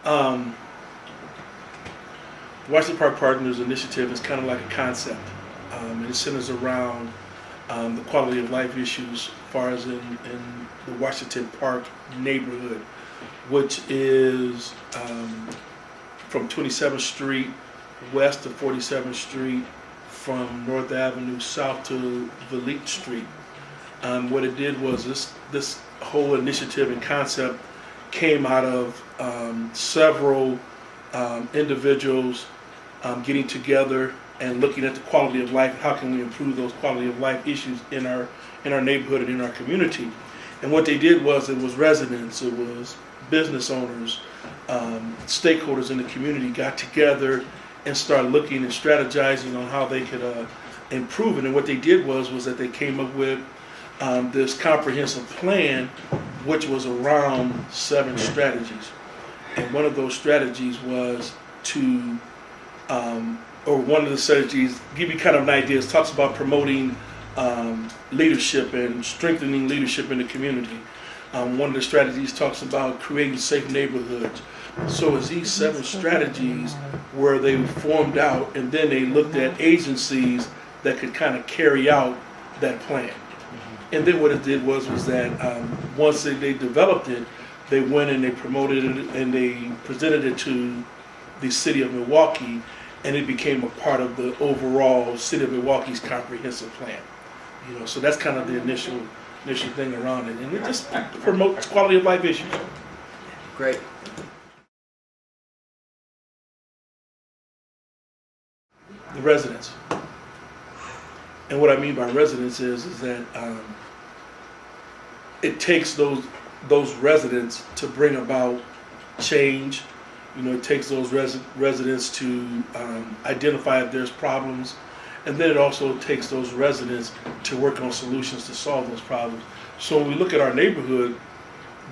Um, the Washington Park Partners Initiative is kind of like a concept. And it centers around the quality of life issues as far as in the Washington Park neighborhood, which is from 27th Street west to 47th Street, from North Avenue south to Valete Street. What it did was this whole initiative and concept came out of several individuals getting together and looking at the quality of life. How can we improve those quality of life issues in our neighborhood and in our community? And what they did was, it was residents, it was business owners, stakeholders in the community got together and started looking and strategizing on how they could improve it. And what they did was that they came up with this comprehensive plan, which was around 7 strategies. And one of those strategies was to, or one of the strategies, give you kind of an idea, it talks about promoting leadership and strengthening leadership in the community. One of the strategies talks about creating safe neighborhoods. So it's these 7 strategies where they formed out, and then they looked at agencies that could kind of carry out that plan. And then what it did was that once they developed it, they went and they promoted it and they presented it to the city of Milwaukee, and it became a part of the overall city of Milwaukee's comprehensive plan. So that's kind of the initial thing around it, and it just promotes quality of life issues. Great. The residents. And what I mean by residents is that it takes those residents to bring about change. It takes those residents to identify if there's problems, and then it also takes those residents to work on solutions to solve those problems. So when we look at our neighborhood,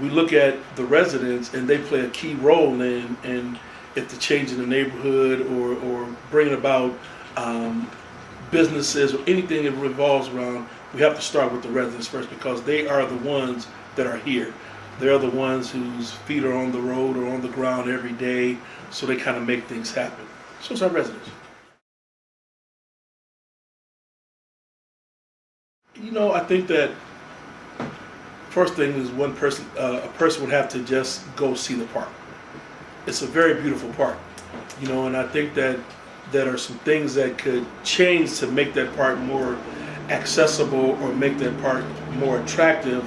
we look at the residents, and they play a key role in if the change in the neighborhood or bringing about businesses or anything that revolves around, we have to start with the residents first, because they are the ones that are here. They're the ones whose feet are on the road or on the ground every day, so they kind of make things happen. So it's our residents. I think that first thing is a person would have to just go see the park. It's a very beautiful park, and I think that there are some things that could change to make that park more accessible or make that park more attractive.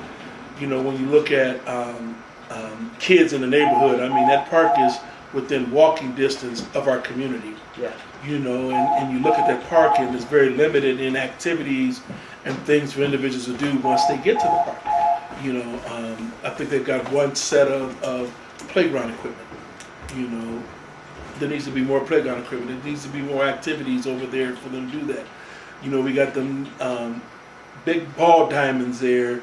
When you look at kids in the neighborhood, that park is within walking distance of our community. Yeah. And you look at that park, and it's very limited in activities and things for individuals to do once they get to the park. I think they've got one set of playground equipment. There needs to be more playground equipment. There needs to be more activities over there for them to do that. We got them big ball diamonds there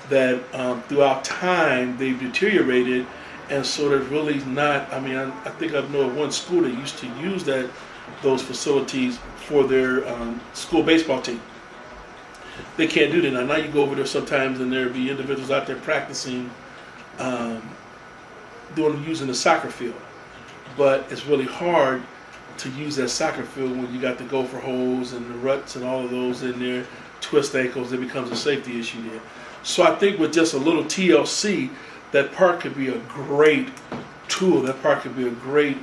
that throughout time they've deteriorated, and so there's really not. I think I know of one school that used to use those facilities for their school baseball team. They can't do that now. Now you go over there sometimes, and there'll be individuals out there practicing, using the soccer field. But it's really hard to use that soccer field when you got the gopher holes and the ruts and all of those in there, twist ankles. It becomes a safety issue there. So I think with just a little TLC, that park could be a great tool. That park could be a great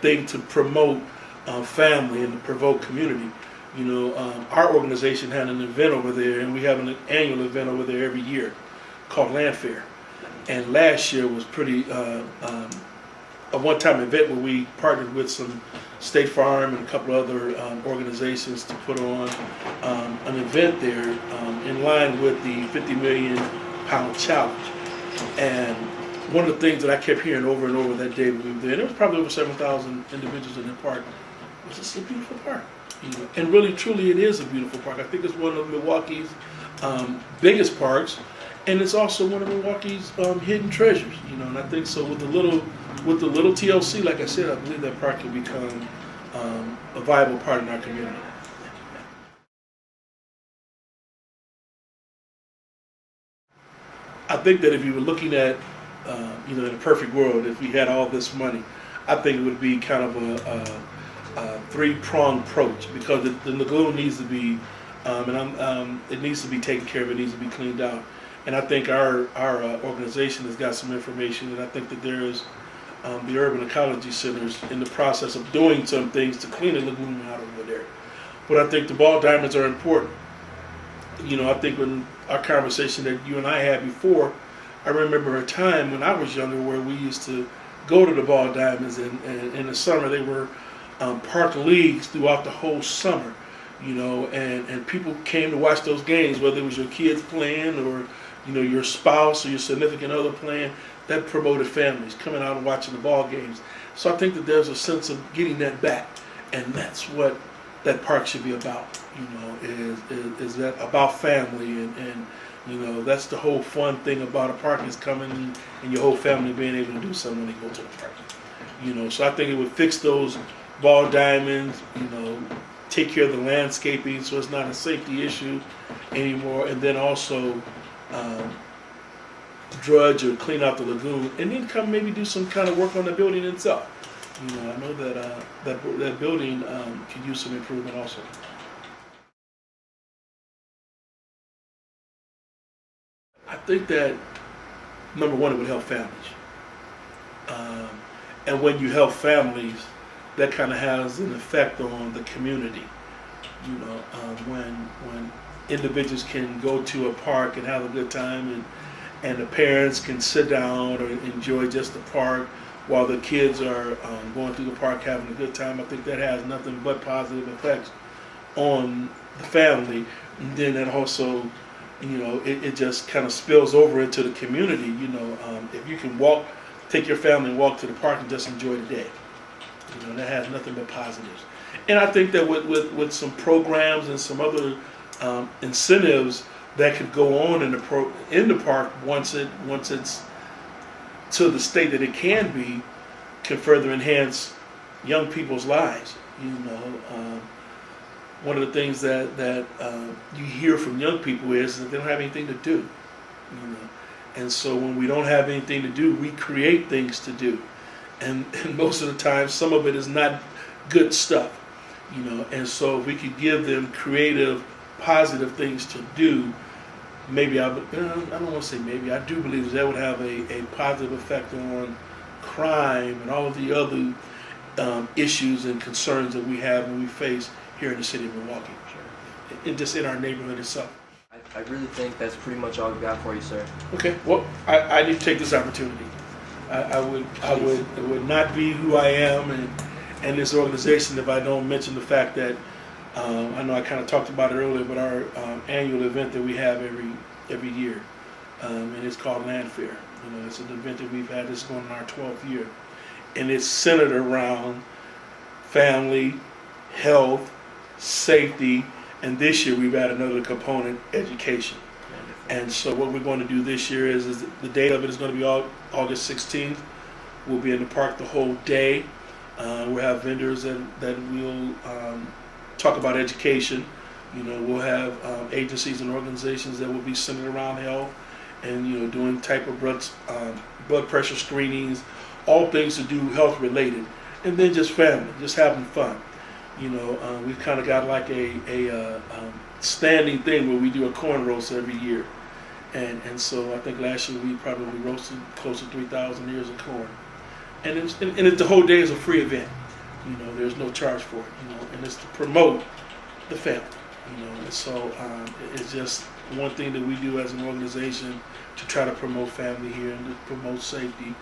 thing to promote family and to provoke community. Our organization had an event over there, and we have an annual event over there every year called Land Fair. And last year was pretty a one-time event where we partnered with some State Farm and a couple other organizations to put on an event there in line with the 50 million pound challenge. And one of the things that I kept hearing over and over that day we were there, and there was probably over 7,000 individuals in that park, was it's a beautiful park. And really, truly, it is a beautiful park. I think it's one of Milwaukee's biggest parks, and it's also one of Milwaukee's hidden treasures. And I think so with the little TLC, like I said, I believe that park can become a viable part in our community. I think that if you were looking at in a perfect world, if we had all this money, I think it would be kind of a three-pronged approach, because the lagoon needs to be, it needs to be taken care of. It needs to be cleaned out. And I think our organization has got some information, and I think that there is the Urban Ecology Centers in the process of doing some things to clean the lagoon out over there. But I think the ball diamonds are important. I think when our conversation that you and I had before, I remember a time when I was younger where we used to go to the ball diamonds, and in the summer they were park leagues throughout the whole summer, and people came to watch those games, whether it was your kids playing or your spouse or your significant other playing. That promoted families coming out and watching the ball games. So I think that there's a sense of getting that back, and that's what that park should be about. Is that about family, and that's the whole fun thing about a park, is coming and your whole family being able to do something when they go to the park. So I think it would fix those ball diamonds, take care of the landscaping so it's not a safety issue anymore, and then also drudge or clean out the lagoon, and then come maybe do some kind of work on the building itself. I know that that building could use some improvement also. I think that number one, it would help families, and when you help families, that kind of has an effect on the community. When individuals can go to a park and have a good time, and the parents can sit down or enjoy just the park while the kids are going through the park having a good time, I think that has nothing but positive effects on the family. And then that also, it just kind of spills over into the community. If you can take your family and walk to the park and just enjoy the day, that has nothing but positives. And I think that with some programs and some other incentives that could go on in the park, once it's to the state that it can further enhance young people's lives. One of the things that you hear from young people is that they don't have anything to do. And so when we don't have anything to do, we create things to do, and most of the time, some of it is not good stuff. And so if we could give them creative, positive things to do, maybe I don't want to say maybe, I do believe that would have a positive effect on crime and all of the other issues and concerns that we have and we face here in the city of Milwaukee, and just in our neighborhood itself. I really think that's pretty much all we got for you, sir. Okay, well, I need to take this opportunity. I would not be who I am and this organization if I don't mention the fact that I know I kind of talked about it earlier, but our annual event that we have every year, and it's called Land Fair. It's an event that we've had. This is going on our 12th year, and it's centered around family, health, safety, and this year we've added another component, education. And so what we're going to do this year is the date of it is going to be August 16th. We'll be in the park the whole day. We'll have vendors that will talk about education. We'll have agencies and organizations that will be centered around health and doing type of blood pressure screenings, all things to do health related, and then just family, just having fun. We've kind of got like a standing thing where we do a corn roast every year, and so I think last year we probably roasted close to 3,000 ears of corn, and the whole day is a free event. There's no charge for it. And it's to promote the family. And so it's just one thing that we do as an organization to try to promote family here and to promote safety,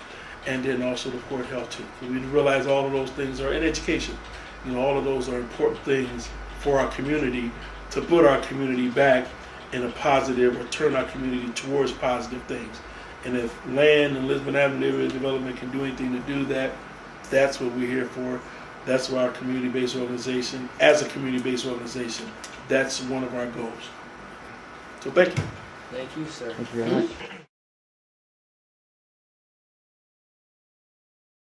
and then also to support health too. So we realize all of those things are in education. All of those are important things for our community to put our community back in a positive, or turn our community towards positive things. And if land and Lisbon Avenue area development can do anything to do that, that's what we're here for. That's why our community-based organization, as a community-based organization, that's one of our goals. So thank you. Thank you, sir. Thank you very much.